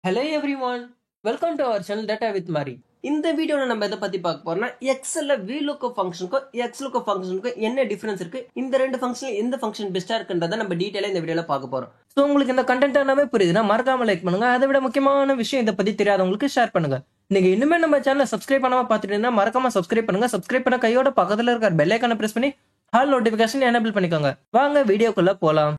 Hello everyone, welcome to our channel Data with Mari. இந்த வீடியோல நம்ம எதை பத்தி பார்க்க போறோம்னா எக்ஸல்ல VLOOKUP ஃபங்க்ஷனுக்கும் XLOOKUP ஃபங்க்ஷனுக்கும் என்ன டிஃபரன்ஸ் இருக்கு, இந்த ரெண்டு ஃபங்க்ஷன்ல எந்த ஃபங்க்ஷன் பெஸ்டா இருக்குன்றதை நம்ம டீடைலா இந்த வீடியோல பார்க்க போறோம். சோ உங்களுக்கு இந்த கண்டென்ட் எல்லாமே புரியுதுன்னா மறக்காம லைக் பண்ணுங்க. அதை விட முக்கியமான விஷயம் இதை பத்தி தெரியாதவங்களுக்கு ஷேர் பண்ணுங்க. நீங்க இன்னுமே நம்ம சேனலை சப்ஸ்கிரைப் பண்ணாம பார்த்துட்டு இருந்தா மறக்காம சப்ஸ்கிரைப் பண்ணுங்க. சப்ஸ்கிரைப் பண்ண கையோட பக்கத்துல இருக்கிற பெல் ஐகானை பிரஸ் பண்ணி ஆல் நோட்டிபிகேஷன் எனேபிள் பண்ணிக்கோங்க. வாங்க வீடியோக்குள்ள போலாம்.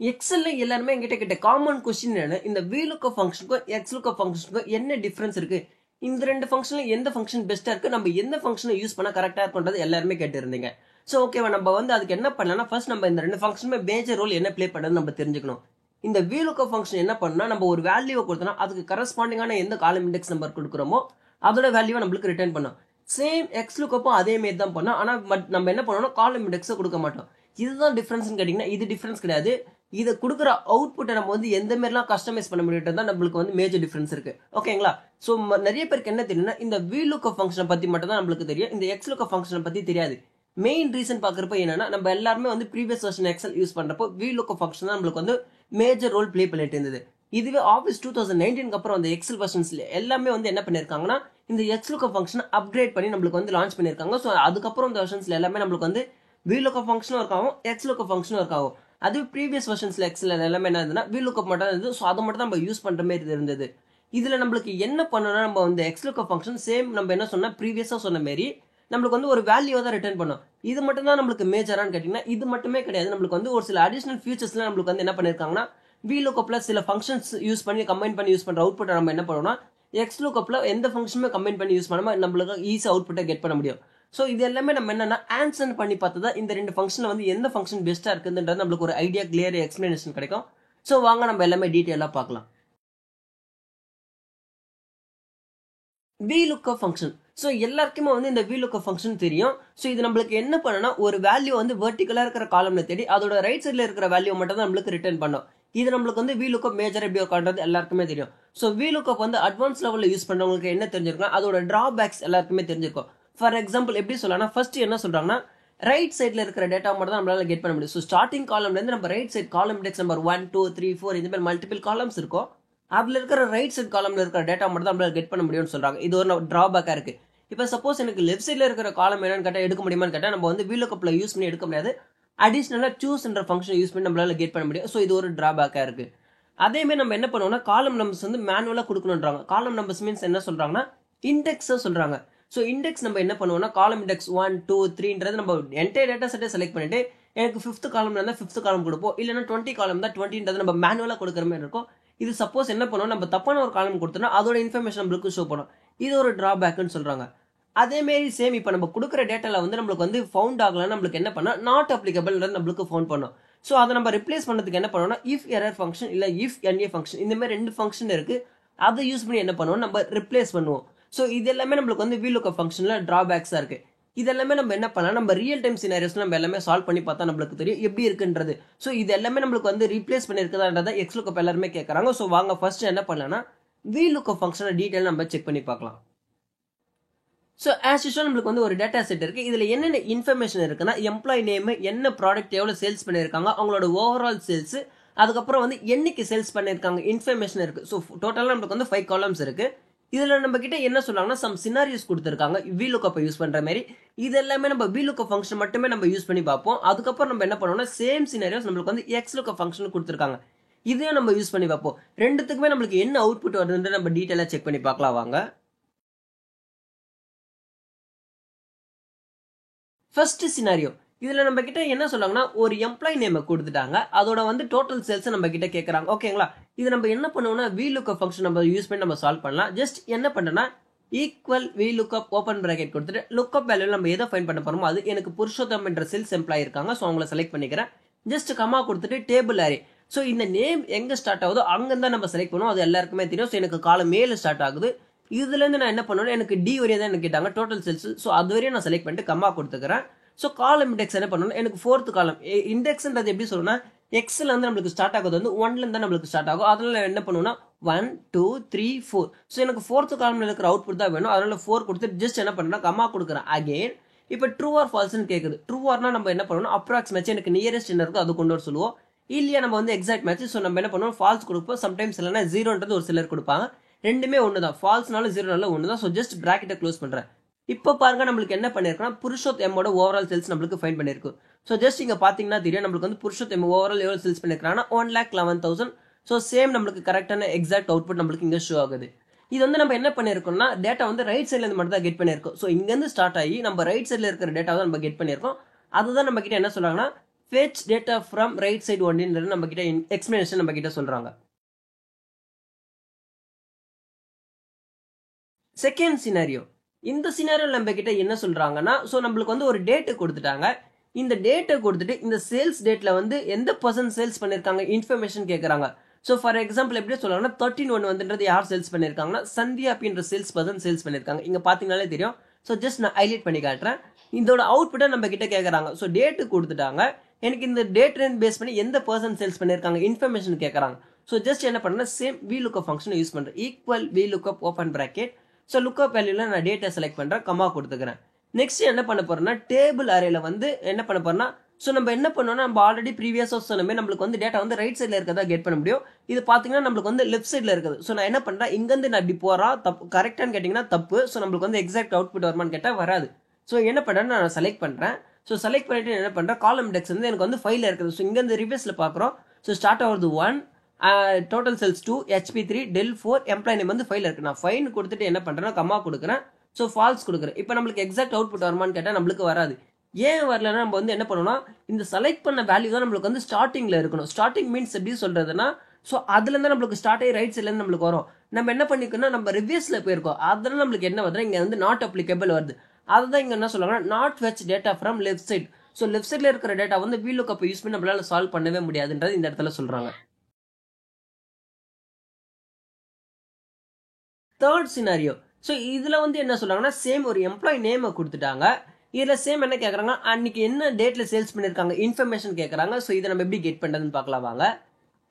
எக்ஸல்ல எல்லாருமே என்கிட்ட கிட்ட காமன் கொஸ்டின் என்ன, இந்த VLOOKUP ஃபங்க்ஷனுக்கும் XLOOKUP ஃபங்க்ஷனுக்கும் என்ன டிஃபரன்ஸ் இருக்கு, இந்த ரெண்டு ஃபங்க்ஷன்ல எந்த ஃபங்க்ஷன் பெஸ்டா இருக்கு, நம்ம எந்த ஃபங்க்ஷனை யூஸ் பண்ணா கரெக்டா இருக்குன்றது எல்லாருமே கேட்டு இருந்தீங்க. ஸோ ஓகேவா, நம்ம அதுக்கு என்ன பண்ணலாம்னா ஃபர்ஸ்ட் நம்ம இந்த ரெண்டு ஃபங்க்ஷனுமே மேஜர் ரோல் என்ன ப்ளே பண்ணுறது நம்ம தெரிஞ்சுக்கணும். இந்த VLOOKUP ஃபங்க்ஷன் என்ன பண்ணா, நம்ம ஒரு வேல்யூவை கொடுத்தோம்னா அதுக்கு கரஸ்பாண்டிங்கான எந்த காலம் இண்டெக்ஸ் நம்பர் கொடுக்குறோமோ அதோட வேல்யூவை நம்மளுக்கு ரிட்டர்ன் பண்ணும். சேம் XLOOKUPம் அதே மாரி தான் பண்ணோம். ஆனா நம்ம என்ன பண்ணோம்னா காலம் இண்டெக்ஸை கொடுக்க மாட்டோம். இதுதான் டிஃபரன்ஸ் கேட்டீங்கன்னா இது டிஃபரன்ஸ் கிடையாது. இதை கொடுக்குற அவுட்புட்டை நம்ம எந்த மாதிரிலாம் கஸ்டமைஸ் பண்ண முடியும் தான் நம்மளுக்கு மேஜர் டிஃபரன்ஸ் இருக்கு. ஓகேங்களா? ஸோ நிறைய பேருக்கு என்ன தெரியும்னா இந்த VLOOKUP ஃபங்க்ஷனை பத்தி மட்டும் தான் நம்மளுக்கு தெரியும், இந்த XLOOKUP ஃபங்க்ஷனை பத்தி தெரியாது. மெயின் ரீசன் பாக்குறப்ப என்னன்னா, நம்ம எல்லாருமே ப்ரீவியஸ் வெர்ஷன் எக்ஸல் யூஸ் பண்றப்போ VLOOKUP ஃபங்க்ஷன் தான் நம்மளுக்கு மேஜர் ரோல் ப்ளே பண்ணிட்டு இருந்தது. இதுவே ஆஃபீஸ் 2019 அப்புறம் அந்த எக்ஸல் வெர்ஷன்ஸ்ல எல்லாமே என்ன பண்ணிருக்காங்கன்னா, இந்த XLOOKUP ஃபங்க்ஷன் அப்கிரேட் பண்ணி நம்மளுக்கு லான்ச் பண்ணிருக்காங்க. ஸோ அதுக்கப்புறம் இந்த வெர்ஷன்ஸ்ல எல்லாமே நம்மளுக்கு VLOOKUP ஃபங்க்ஷனும் ஒர்க் ஆகும், XLOOKUP ஃபங்க்ஷனும் ஒர்க் ஆகும். அது ப்ரீவியஸ் வெர்ஷன்ஸ்ல எக்ஸல் எல்லாமே என்ன இருந்ததுன்னா VLOOKUP மட்டும் தான் இருந்தது. ஸோ அதை மட்டும் தான் நம்ம யூஸ் பண்ற மாதிரி இருந்தது. இதுல நம்மளுக்கு என்ன பண்ணணும்னா, நம்ம XLOOKUP ஃபங்க்ஷன் சேம் நம்ம என்ன சொன்னா ப்ரீவியஸா சொன்ன மாதிரி நம்மளுக்கு ஒரு வேல்யூ தான் ரிட்டர்ன் பண்ணும். இது மட்டும் தான் நம்மளுக்கு மேஜரான்னு கேட்டீங்கன்னா இது மட்டுமே கிடையாது. நம்மளுக்கு ஒரு சில அடிஷனல் ஃபியூச்சர்ஸ்ல நம்மளுக்கு என்ன பண்ணிருக்காங்கன்னா, VLOOKUPல சில ஃபங்க்ஷன்ஸ் யூஸ் பண்ணி கம்பைன் பண்ணி யூஸ் பண்ற அவுட்புட்டை நம்ம என்ன பண்ணணும்னா XLOOKUPல எந்த ஃபங்க்ஷனுமே கம்பைன் பண்ணி யூஸ் பண்ணாம நம்மளுக்கு ஈஸி அவுட்புட்டை கெட் பண்ண முடியும். ஸோ இது எல்லாமே நம்ம என்னன்னா ஆன்சர் பண்ணி பார்த்தா இந்த ரெண்டு ஃபங்க்ஷன்ல எந்த ஃபங்க்ஷன் பெஸ்டா இருக்குன்றது நம்மளுக்கு ஒரு ஐடியா, கிளியர் எக்ஸ்பிளனேஷன் கிடைக்கும். ஸோ வாங்க நம்ம எல்லாமே டீட்டெயிலா பார்க்கலாம். VLOOKUP function. ஸோ எல்லாருக்குமே இந்த VLOOKUP ஃபங்க்ஷன் தெரியும். ஸோ இது நம்மளுக்கு என்ன பண்ணனா, ஒரு வேல்யூ வெர்டிகலா இருக்கிற காலம்ல தேடி அதோட ரைட் சைட்ல இருக்கிற வேல்யூ மட்டும் தான் நம்மளுக்கு ரிட்டர்ன் பண்ணும். இது நம்மளுக்கு VLOOKUP மேஜர் எப்படி உட்காந்துறது எல்லாருக்குமே தெரியும். ஸோ VLOOKUP அட்வான்ஸ் லெவல்ல யூஸ் பண்றவங்களுக்கு என்ன தெரிஞ்சிருக்கும், அதோட டிராபேக்ஸ் எல்லாருக்குமே தெரிஞ்சிருக்கும். ஃபார் எக்ஸாம்பிள் எப்படி சொல்லலாம், ஃபர்ஸ்ட் என்ன சொல்றாங்கன்னா, ரைட் சைட்ல இருக்கிற டேட்டா மட்டும் தான் நம்மளால கெட் பண்ண முடியும். ஸோ ஸ்டார்டிங் காலம்ல இருந்து நம்ம ரைட் சைட் காலம் இண்டெக்ஸ் நம்பர் 1 2 3 4 இந்த மாதிரி மல்டிபிள் காலம்ஸ் இருக்கும். அதுல இருக்கிற ரைட் சைட் காலம்ல இருக்கிற டேட்டா மட்டும் தான் நம்மளால கெட் பண்ண முடியும்னு சொல்றாங்க. இது ஒரு டிராபேக்கா இருக்கு. இப்போ சப்போஸ் எனக்கு லெஃப்ட் சைட்ல இருக்கிற காலம் என்னன்னு கேட்டா எடுக்க முடியுமான்னு கேட்டா நம்ம VLOOKUPல யூஸ் பண்ணி எடுக்க முடியாது. அடிஷனலா சூஸ் என்ற ஃபங்க்ஷன் யூஸ் பண்ணி நம்மளால கெட் பண்ண முடியும். ஸோ இது ஒரு டிராபேக்கா இருக்கு. அதே மாதிரி நம்ம என்ன பண்ணுவோம்னா, காலம் நம்பர்ஸ் மேனுவலா கொடுக்கணும்ன்றாங்க. காலம் நம்பர்ஸ் மீன்ஸ் என்ன சொல்றாங்கன்னா இண்டெக்ஸ் சொல்றாங்க. ஸோ இண்டெக்ஸ் நம்ம என்ன பண்ணுவோம்னா, காலம் இண்டெக்ஸ் 1 2 3ன்றது நம்ம என்டையர் டேட்டா செட்டை செலக்ட் பண்ணிட்டு எனக்கு 5th காலம் இருந்தால் 5th காலம் கொடுப்போம், இல்லைன்னா 20 காலம் தான் 20ன்றது நம்ம மேனுவலா கொடுக்குற மாதிரி இருக்கும். இது சப்போஸ் என்ன பண்ணுவோம், நம்ம தப்பான ஒரு காலம் கொடுத்தோம்னா அதோட இன்ஃபர்மேஷன் நம்மளுக்கு ஷோ பண்ணும். இது ஒரு டிராபேக்னு சொல்றாங்க. அதே மாதிரி சேம் இப்போ நம்ம கொடுக்குற டேட்டால நம்மளுக்கு ஃபவுண்ட் ஆகலாம், நம்மளுக்கு என்ன பண்ணா நாட் அப்ளிகபிள் நம்மளுக்கு ஃபவுண்ட் பண்ணும். ஸோ அதை நம்ம ரிப்ளேஸ் பண்ணதுக்கு என்ன பண்ணுவோம்னா இஃப் எரர் ஃபங்க்ஷன் இல்லை இஃப் NA ஃபங்க்ஷன், இந்த மாதிரி ரெண்டு ஃபங்க்ஷன் இருக்கு. அதை யூஸ் பண்ணி என்ன பண்ணுவோம், நம்ம ரிப்ளேஸ் பண்ணுவோம். ஸோ இது எல்லாமே நம்மளுக்கு VLOOKUP ஃபங்க்ஷன்ல டிராபேக்ஸா இருக்கு. இது எல்லாமே நம்ம என்ன பண்ணலாம், நம்ம ரியல் டைம் சினாரியோஸ்ல நம்ம எல்லாமே சால்வ் பண்ணி பார்த்தா நம்மளுக்கு தெரியும் எப்படி இருக்குன்றது. ஸோ இது எல்லாமே நம்மளுக்கு ரீப்ளேஸ் பண்ணிருக்குதான்றதை XLOOKUP எல்லாருமே கேட்கறாங்க. ஸோ வாங்க ஃபர்ஸ்ட் என்ன பண்ணலாம்னா VLOOKUP ஃபங்க்ஷனை டீடைல் நம்ம செக் பண்ணி பார்க்கலாம். ஸோ ஆஸ் யூஷுவல் நம்மளுக்கு ஒரு டேட்டா செட் இருக்கு. இதுல என்னென்ன இன்ஃபர்மேஷன் இருக்குன்னா, எம்ப்ளாயி நேம், என்ன ப்ராடக்ட் எவ்வளவு சேல்ஸ் பண்ணிருக்காங்க, அவங்களோட ஓவரால் சேல்ஸ், அதுக்கப்புறம் என்னைக்கு சேல்ஸ் பண்ணிருக்காங்க இன்ஃபர்மேஷன் இருக்கு. ஸோ டோட்டலா நம்மளுக்கு 5 காலம்ஸ் இருக்கு. இதுல நம்ம கிட்ட என்ன சொல்றாங்கன்னா சம் சினாரியோஸ் கொடுத்திருக்காங்க VLOOKUP யூஸ் பண்ற மாதிரி. இது எல்லாமே நம்ம VLOOKUP ஃபங்க்ஷன் மட்டுமே நம்ம யூஸ் பண்ணி பார்ப்போம். அதுக்கப்புறம் நம்ம என்ன பண்ணுவோம்னா சேம் சினாரியோஸ் நம்மளுக்கு XLOOKUP ஃபங்க்ஷன் கொடுத்திருக்காங்க, இதையும் நம்ம யூஸ் பண்ணி பார்ப்போம். ரெண்டுத்துக்குமே நம்மளுக்கு என்ன அவுட்புட் வருதுன்னு நம்ம டீடைலா செக் பண்ணி பார்க்கலாம் வாங்க. ஃபர்ஸ்ட் சினாரியோ, இதுல நம்ம கிட்ட என்ன சொல்றாங்கன்னா ஒரு எம்ப்ளாயி நேம் கொடுத்துட்டாங்க, அதோட டோட்டல் சேல்ஸ் நம்ம கிட்ட கேட்கறாங்க. ஓகேங்களா? இது நம்ம என்ன பண்ணுவோம்னா VLOOKUP ஃபங்க்ஷன் நம்ம யூஸ் பண்ணி நம்ம சால்வ் பண்ணலாம். ஜஸ்ட் என்ன பண்றேன்னா ஈக்குவல் VLOOKUP ஓபன் பிராக்கெட் கொடுத்துட்டு லுக்அப் வேல்யூ நம்ம எதை ஃபைண்ட் பண்ண போறோமோ அது எனக்கு புருஷோத்தம் என்ற சேல்ஸ் எம்ப்ளாயி இருக்காங்க. ஸோ அவங்கள செலக்ட் பண்ணிக்கிறேன். ஜஸ்ட் கமா கொடுத்துட்டு டேபிள் அரே. ஸோ இந்த நேம் எங்க ஸ்டார்ட் ஆகுதோ அங்கிருந்தா நம்ம செலக்ட் பண்ணுவோம். அது எல்லாருக்குமே தெரியும். ஸோ எனக்கு காலம் மேல ஸ்டார்ட் ஆகுது. இதுல இருந்து நான் என்ன பண்ணுவேன், எனக்கு டி வரையா தான் எனக்கு கேட்டாங்க டோட்டல் சேல்ஸ். ஸோ அது வரையும் நான் செலக்ட் பண்ணிட்டு கமா கொடுத்துக்கிறேன். ஸோ காலம் இண்டெக்ஸ் என்ன பண்ணணும், எனக்கு 4th காலம் இண்டெக்ஸ்ன்றது எப்படி சொல்லணும்னா எக்ஸ்ல நம்மளுக்கு ஸ்டார்ட் ஆகுது 1ல இருந்தா நம்மளுக்கு ஸ்டார்ட் ஆகும். அதனால என்ன பண்ணுவோம்னா 1 2 3 4. ஸோ எனக்கு ஃபோர்த் காலம்ல இருக்கிற அவுட்புட் தான் வேணும். அதனால 4 கொடுத்துட்டு ஜஸ்ட் என்ன பண்ணுறேன்னா கமா கொடுக்குறேன் அகெயின். இப்போ ட்ரூ ஆர் ஃபால்ஸ்னு கேட்குது. ட்ரூ ஆர்னா நம்ம என்ன பண்ணணும், அப்ராக்ஸ் மேட்ச் எனக்கு நியரஸ்ட் என்ன இருக்கோ அது கொண்டு வர சொல்லுவோம். இல்லையா நம்ம வந்து எக்ஸாக்ட் மேட்ச். ஸோ நம்ம என்ன பண்ணுவோம், ஃபால்ஸ் கொடுப்போம். சம்டைம்ஸ் இல்லைனா ஜீரோன்றது ஒரு சிலர் கொடுப்பாங்க. ரெண்டுமே ஒன்று தான், ஃபால்ஸ்னாலும் ஜீரோனாலும் ஒன்று தான். ஸோ ஜஸ்ட் ப்ராக்கெட்டை க்ளோஸ் பண்ணுறேன். இப்போ பாருங்க நம்மளுக்கு என்ன பண்ணிருக்கோம்னா புருஷோத் எம்மோட ஓவரால் சேல்ஸ் நம்மளுக்கு ஃபைன் பண்ணிருக்கு. ஸோ ஜஸ்ட் இங்க பாத்தீங்கன்னா தெரியும் நம்மளுக்கு வந்து புருஷோத் எம் ஓவரால் எவ்வளவு சேல்ஸ் பண்ணிருக்காங்கன்னா 1,11,000. ஸோ சேம் நம்மளுக்கு கரெக்டான எக்ஸாக்ட் அவுட்புட் நம்மளுக்கு இங்க ஷோ ஆகுது. இது வந்து நம்ம என்ன பண்ணிருக்கோம்னா டேட்டா வந்து ரைட் சைட்ல இருந்து மட்டும் தான் கெட் பண்ணிருக்கோம். ஸோ இங்க இருந்து ஸ்டார்ட் ஆகி நம்ம ரைட் சைட்ல இருக்கிற டேட்டா தான் நம்ம கெட் பண்ணிருக்கோம். அதுதான் நம்ம கிட்ட என்ன சொல்றாங்கன்னா fetch data from right side only நம்ம கிட்ட எக்ஸ்பிளனேஷன் நம்ம கிட்ட சொல்றாங்க. செகண்ட் சினாரியோ, இந்த சினாரியோ நம்ம கிட்ட என்ன சொல்றாங்கன்னா, ஸோ நம்மளுக்கு வந்து ஒரு டேட்டு கொடுத்துட்டாங்க. இந்த டேட்டை கொடுத்துட்டு இந்த சேல்ஸ் டேட்ல வந்து எந்த பர்சன் சேல்ஸ் பண்ணிருக்காங்க இன்ஃபர்மேஷன் கேட்கறாங்க. ஸோ ஃபார் எக்ஸாம்பிள் எப்படி சொல்றாங்கன்னா 13 வந்துன்றது யார் சேல்ஸ் பண்ணிருக்காங்கன்னா சந்தியா அப்படின்ற சேல்ஸ் பர்சன் சேல்ஸ் பண்ணிருக்காங்க. இங்க பாத்தீங்கன்னாலே தெரியும். ஸோ ஜஸ்ட் நான் ஹைலைட் பண்ணி காட்டுறேன். இதோட அவுட்புட்டை நம்ம கிட்ட கேட்கறாங்க. ஸோ டேட்டு கொடுத்துட்டாங்க. எனக்கு இந்த டேட் பேஸ் பண்ணி எந்த பர்சன் சேல்ஸ் பண்ணிருக்காங்க இன்ஃபர்மேஷன் கேட்கறாங்க. ஸோ ஜஸ்ட் என்ன பண்றேன்னா சேம் VLOOKUP ஃபங்க்ஷன் யூஸ் பண்றேன். Equal VLOOKUP open bracket. So lookup வேல்யூல நான் டேட்டா செலக்ட் பண்றேன், கமா கொடுத்துக்கிறேன். நெக்ஸ்ட் என்ன பண்ண போறேன்னா டேபிள் அரேல வந்து என்ன பண்ண போறேன்னா, ஸோ நம்ம என்ன பண்ணோம்னா நம்ம ஆல்ரெடி ப்ரீவியஸா சொன்ன மாதிரி நம்மளுக்கு வந்து டேட்டா வந்து ரைட் சைட்ல இருக்கதா கெட் பண்ண முடியும். இது பாத்தீங்கன்னா நம்மளுக்கு வந்து லெஃப்ட் சைட்ல இருக்குது. ஸோ நான் என்ன பண்றேன், இங்க இருந்து நான் இப்படி போறா தப்பு கரெக்டான்னு கேட்டீங்கன்னா தப்பு. ஸோ நம்மளுக்கு வந்து எக்ஸாக்ட் அவுட்புட் வருமான்னு கேட்டா வராது. ஸோ என்ன பண்றேன்னு நான் செலக்ட் பண்றேன். ஸோ செலக்ட் பண்ணிட்டு என்ன பண்றேன், காலம் இண்டெக்ஸ் வந்து எனக்கு வந்து ஃபைல இருக்குது. ஸோ இங்க இருந்து ரிவர்ஸ்ல பாக்குறோம். ஸோ ஸ்டார்ட் ஆகுது 1, total sales 2, HP3, Dell 4, employee name வந்து ஃபைல் இருக்கு. நான் ஃபைன் கொடுத்துட்டு என்ன பண்றேன்னா கமா கொடுக்குறேன். ஸோ ஃபால்ஸ் கொடுக்குறேன். இப்போ நம்மளுக்கு எக்ஸாக்ட் அவுட்புட் வருமான்னு கேட்டால் நம்மளுக்கு வராது. ஏன் வரலன்னா நம்ம வந்து என்ன பண்ணணும்னா இந்த செலக்ட் பண்ண வேல்யூ தான் நம்மளுக்கு வந்து ஸ்டார்டிங்ல இருக்கணும். ஸ்டார்டிங் மீன்ஸ் எப்படி சொல்றதுன்னா, ஸோ அதுல இருந்து நம்மளுக்கு ஸ்டார்ட் ஆகி ரைட் சைட்ல இருந்து நம்மளுக்கு வரும். நம்ம என்ன பண்ணிக்கணும், நம்ம ரிவர்ஸ்ல போயிருக்கோம். அதனால நம்மளுக்கு என்ன வருது, இங்க வந்து நாட் அப்ளிகபிள் வருது. அதுதான் இங்க என்ன சொல்றாங்கன்னா not fetch data from left side. So left சைட்ல இருக்கிற டேட்டா வந்து VLOOKUP யூஸ் பண்ணி நம்மளால சால்வ் பண்ணவே முடியாதுன்றது இந்த இடத்துல சொல்றாங்க. தேர்ட் சினாரியோ, ஸோ இதுல வந்து என்ன சொல்றாங்கன்னா சேம் ஒரு எம்ப்ளாய் நேமை கொடுத்துட்டாங்க. இதுல சேம் என்ன கேட்கறாங்க, அன்னைக்கு என்ன டேட்ல சேல்ஸ் பண்ணிருக்காங்க இன்ஃபர்மேஷன் கேட்கறாங்க. ஸோ இதை நம்ம எப்படி கெட் பண்றதுன்னு பார்க்கலாம் வாங்க.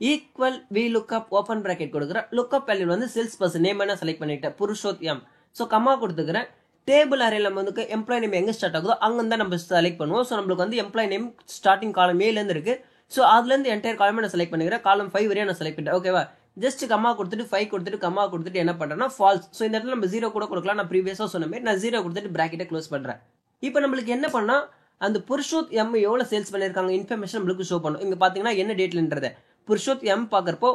ஈக்குவல் VLOOKUP ஓப்பன் பிராக்கெட் கொடுக்குறேன். லுக்அப் வேல்யூ வந்து சேல்ஸ் பர்சன் நேம் என்ன செலக்ட் பண்ணிட்டேன், புருஷோத் எம். ஸோ கமா கொடுத்துக்கிறேன். டேபிள் அரேல நம்ம வந்து எம்ப்ளாய் நேம் எங்க ஸ்டார்ட் ஆகுதோ அங்க தான் நம்ம செலக்ட் பண்ணுவோம். ஸோ நம்மளுக்கு வந்து எம்ப்ளாய் நேம் ஸ்டார்டிங் காலம் ஏல இருந்து இருக்கு. ஸோ அதுல இருந்து என்டையர் காலம் நான் செலக்ட் பண்ணிக்கிறேன். காலம் 5 வரையும் நான் செலக்ட் பண்ணிட்டேன். ஓகேவா, ஜஸ்ட் கமா கொடுத்துட்டு 5 கொடுத்துட்டு கமா கொடுத்துட்டு என்ன பண்றேன்னா ஃபால்ஸ். ஸோ இந்த இடத்துல நம்ம 0 கூட கொடுக்கலாம். நான் ப்ரீவியஸா சொன்ன மாதிரி நான் 0 கொடுத்துட்டு பிராக்கெட்டை க்ளோஸ் பண்றேன். இப்போ நம்மளுக்கு என்ன பண்ணா அந்த புருஷோத் எம் எவ்வளவு சேல்ஸ் பண்ணிருக்காங்க இன்ஃபர்மேஷன் நம்மளுக்கு ஷோ பண்ணும். இங்க பாத்தீங்கன்னா என்ன டேட்லன்றத புருஷோத் எம் பாக்குறப்போ